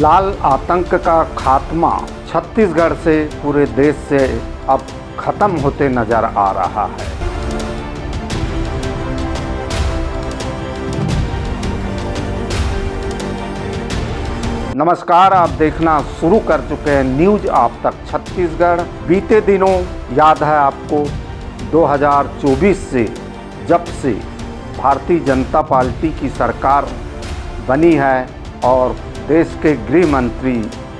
लाल आतंक का खात्मा छत्तीसगढ़ से पूरे देश से अब खत्म होते नजर आ रहा है। नमस्कार, आप देखना शुरू कर चुके हैं न्यूज आप तक छत्तीसगढ़। बीते दिनों याद है आपको 2024 से जब से भारतीय जनता पार्टी की सरकार बनी है और देश के गृह मंत्री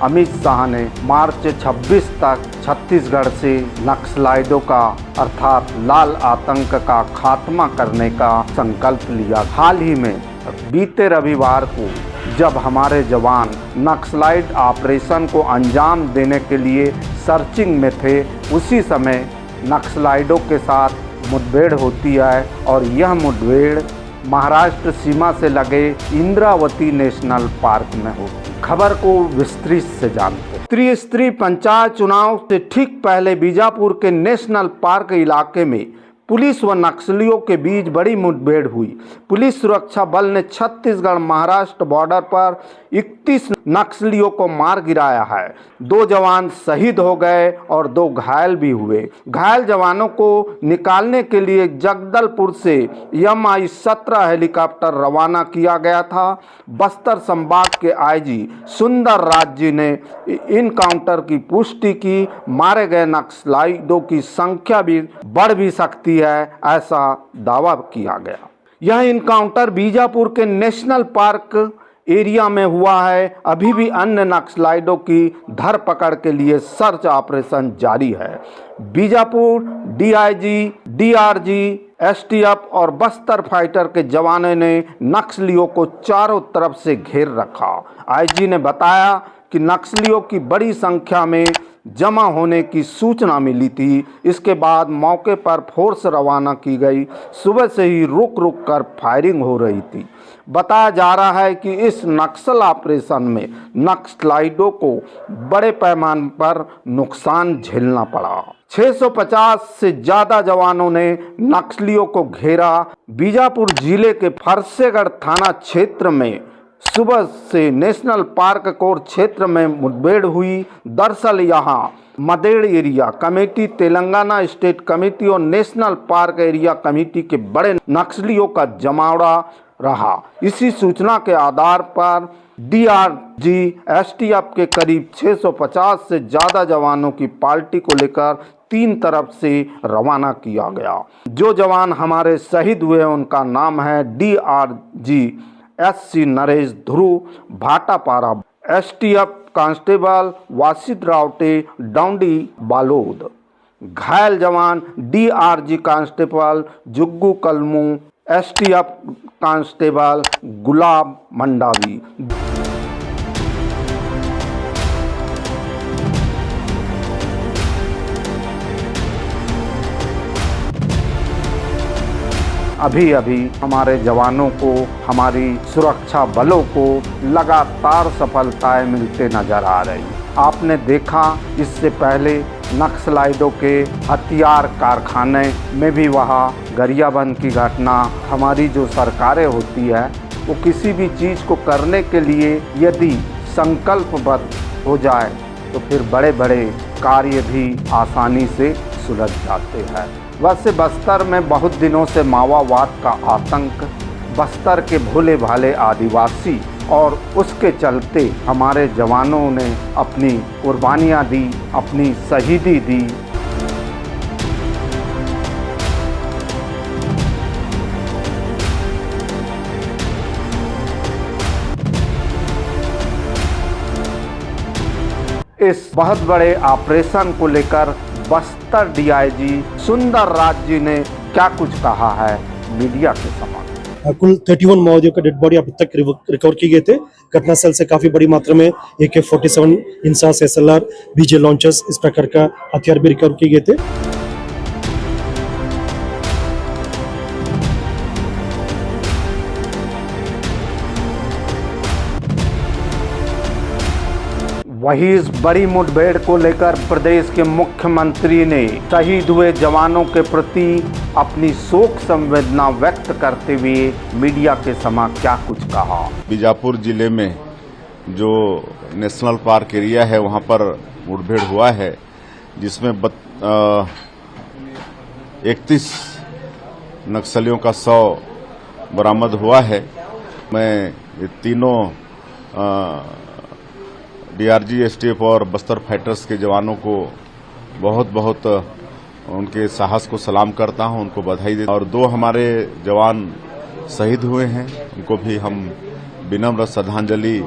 अमित शाह ने मार्च 26 तक छत्तीसगढ़ से नक्सलाइटों का अर्थात लाल आतंक का खात्मा करने का संकल्प लिया। हाल ही में बीते रविवार को जब हमारे जवान नक्सलाइट ऑपरेशन को अंजाम देने के लिए सर्चिंग में थे, उसी समय नक्सलाइटों के साथ मुठभेड़ होती है और यह मुठभेड़ महाराष्ट्र सीमा से लगे इंद्रावती नेशनल पार्क में होती। खबर को विस्तृत से जानते हैं। त्रिस्तरीय पंचायत चुनाव से ठीक पहले बीजापुर के नेशनल पार्क इलाके में पुलिस व नक्सलियों के बीच बड़ी मुठभेड़ हुई। पुलिस सुरक्षा बल ने छत्तीसगढ़ महाराष्ट्र बॉर्डर पर 31 नक्सलियों को मार गिराया है। 2 जवान शहीद हो गए और 2 घायल भी हुए। घायल जवानों को निकालने के लिए जगदलपुर से MI-17 हेलीकॉप्टर रवाना किया गया था। बस्तर संभाग के IG सुंदर राज जी ने इनकाउंटर की पुष्टि की। मारे गए नक्सलाइटों की संख्या भी बढ़ भी सकती है, ऐसा दावा किया गया। यह इनकाउंटर बीजापुर के नेशनल पार्क एरिया में हुआ है। अभी भी अन्य नक्सलाइटों की धरपकड़ के लिए सर्च ऑपरेशन जारी है। बीजापुर DIG, DRG, STF और बस्तर फाइटर के जवानों ने नक्सलियों को चारों तरफ से घेर रखा। IG ने बताया कि नक्सलियों की बड़ी संख्या में जमा होने की सूचना मिली थी। इसके बाद मौके पर फोर्स रवाना की गई। सुबह से ही रुक रुक कर फायरिंग हो रही थी। बताया जा रहा है कि इस नक्सल ऑपरेशन में नक्सलाइटों को बड़े पैमाने पर नुकसान झेलना पड़ा। 650 से ज़्यादा जवानों ने नक्सलियों को घेरा। बीजापुर जिले के फरसेगढ़ थाना क्षेत्र में सुबह से नेशनल पार्क कोर क्षेत्र में मुठभेड़ हुई। दरअसल यहाँ Madded area committee, Telangana state committee और नेशनल पार्क एरिया कमेटी के बड़े नक्सलियों का जमावड़ा रहा। इसी सूचना के आधार पर DRG STF के करीब 650 से ज़्यादा जवानों की पार्टी को लेकर 3 तरफ से रवाना किया गया। जो जवान हमारे शहीद हुए उनका नाम है DRG SC नरेश ध्रुव भाटापारा, STF कांस्टेबल वासिद रावटे डाउंडी बालोद। घायल जवान DRG कांस्टेबल जुग्गू कलमू, STF कांस्टेबल गुलाब मंडावी। अभी अभी हमारे जवानों को, हमारी सुरक्षा बलों को लगातार सफलताएं मिलते नजर आ रही। आपने देखा इससे पहले नक्सलाइटों के हथियार कारखाने में भी वहाँ गरियाबंद की घटना। हमारी जो सरकारें होती है वो किसी भी चीज़ को करने के लिए यदि संकल्पबद्ध हो जाए तो फिर बड़े बड़े कार्य भी आसानी से सुलझ जाते हैं। वैसे बस्तर में बहुत दिनों से माओवाद का आतंक, बस्तर के भोले भाले आदिवासी और उसके चलते हमारे जवानों ने अपनी कुर्बानियाँ दी, अपनी शहीदी दी। इस बहुत बड़े ऑपरेशन को लेकर बस्तर DIG सुंदर राज जी ने क्या कुछ कहा है मीडिया के समक्ष। कुल 31 माओवादियों का डेड बॉडी अब तक रिकवर किए गए थे। घटनास्थल से काफी बड़ी मात्रा में AK-47 INSAS, SLR, BJ launchers इस प्रकार का हथियार भी रिकवर किए गए थे। वहीं इस बड़ी मुठभेड़ को लेकर प्रदेश के मुख्यमंत्री ने शहीद हुए जवानों के प्रति अपनी शोक संवेदना व्यक्त करते हुए मीडिया के समक्ष क्या कुछ कहा। बीजापुर जिले में जो नेशनल पार्क एरिया है वहां पर मुठभेड़ हुआ है, जिसमें 31 नक्सलियों का 100 बरामद हुआ है। मैं ये तीनों डीआरजी, एसटीएफ और बस्तर फाइटर्स के जवानों को बहुत बहुत उनके साहस को सलाम करता हूं, उनको बधाई देता हूं। और 2 हमारे जवान शहीद हुए हैं, उनको भी हम विनम्र श्रद्धांजलि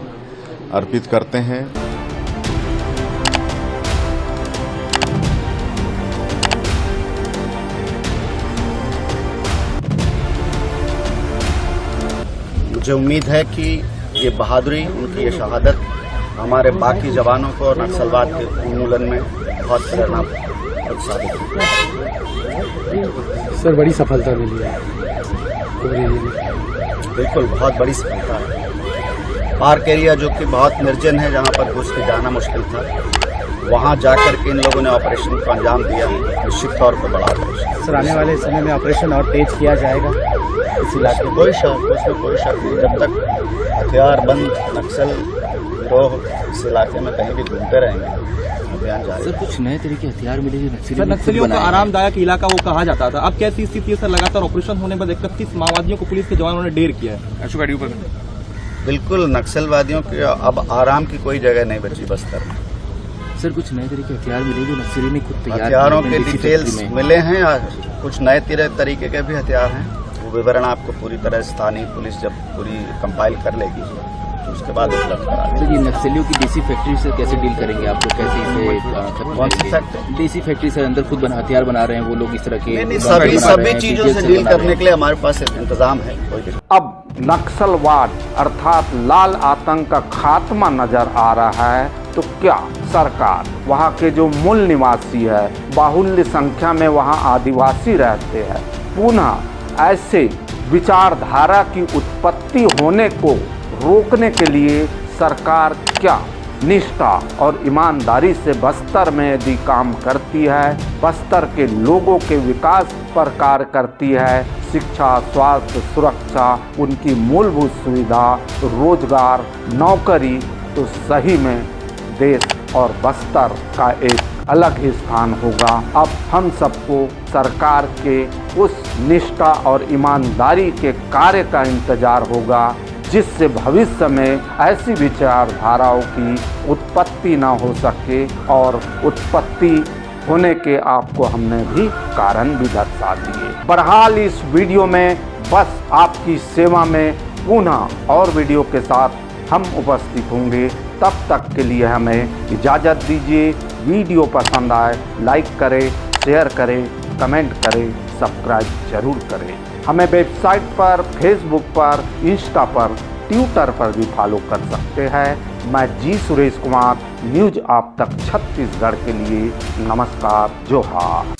अर्पित करते हैं। मुझे उम्मीद है कि ये बहादुरी, उनकी ये शहादत हमारे बाकी जवानों को और नक्सलवाद के उन्मूलन में बहुत प्रेरणा साबित होगी। सर, बड़ी सफलता मिली है। बिल्कुल, बहुत बड़ी सफलता है। पार्क एरिया जो कि बहुत निर्जन है, जहाँ पर घुस के जाना मुश्किल था, वहाँ जाकर के इन लोगों ने ऑपरेशन को अंजाम दिया है। निश्चित तौर पर बड़ा ऑपरेशन। सर, आने वाले समय में ऑपरेशन और तेज किया जाएगा इस इलाके में? कोई शक नहीं। जब तक हथियार बंद नक्सल गिरोह इस इलाके में कहीं भी घूमते रहेंगे, अभियान जारी। सर, कुछ नए तरीके हथियार मिले सर, नक्सलियों का आरामदायक इलाका वो कहा जाता था, अब कैसी स्थिति है सर? लगातार ऑपरेशन होने पर 31 माओवादियों को पुलिस के जवानों ने ढेर किया है। बिल्कुल, नक्सलवादियों के अब आराम की कोई जगह नहीं बची बस्तर में। सर, कुछ नए तरीके हथियार मिले जो नक्सली ने खुद तैयार हथियारों के डिटेल्स मिले हैं, या कुछ नए तरीके के भी हथियार हैं। वो विवरण आपको पूरी तरह स्थानीय पुलिस जब पूरी कंपाइल कर लेगी तो उसके बाद उपलब्ध करा देगी। सर, ये नक्सलियों की देसी फैक्ट्री से कैसे डील करेंगे आप लोग? कैसे इसे कौन सी फैक्ट्री? देसी फैक्ट्री से अंदर खुद हथियार बना रहे हैं वो लोग, इस तरह के सभी चीजों से डील करने के लिए हमारे पास इंतजाम है। कोई अब नक्सलवाद अर्थात लाल आतंक का खात्मा नजर आ रहा है, तो क्या सरकार, वहाँ के जो मूल निवासी है, बाहुल्य संख्या में वहाँ आदिवासी रहते हैं, पुनः ऐसे विचारधारा की उत्पत्ति होने को रोकने के लिए सरकार क्या निष्ठा और ईमानदारी से बस्तर में यदि काम करती है, बस्तर के लोगों के विकास पर कार्य करती है, शिक्षा, स्वास्थ्य, सुरक्षा, उनकी मूलभूत सुविधा, रोजगार, नौकरी, तो सही में देश और बस्तर का एक अलग ही स्थान होगा। अब हम सबको सरकार के उस निष्ठा और ईमानदारी के कार्य का इंतजार होगा, जिससे भविष्य में ऐसी विचारधाराओं की उत्पत्ति न हो सके, और उत्पत्ति होने के आपको हमने भी कारण भी दर्शा दिए। बहरहाल इस वीडियो में बस आपकी सेवा में पुनः और वीडियो के साथ हम उपस्थित होंगे। तब तक के लिए हमें इजाज़त दीजिए। वीडियो पसंद आए लाइक करें, शेयर करें, कमेंट करें, सब्सक्राइब जरूर करें। हमें वेबसाइट पर, फेसबुक पर, इंस्टा पर, ट्विटर पर भी फॉलो कर सकते हैं। मैं जी सुरेश कुमार, न्यूज़ आप तक छत्तीसगढ़ के लिए नमस्कार, जोहार।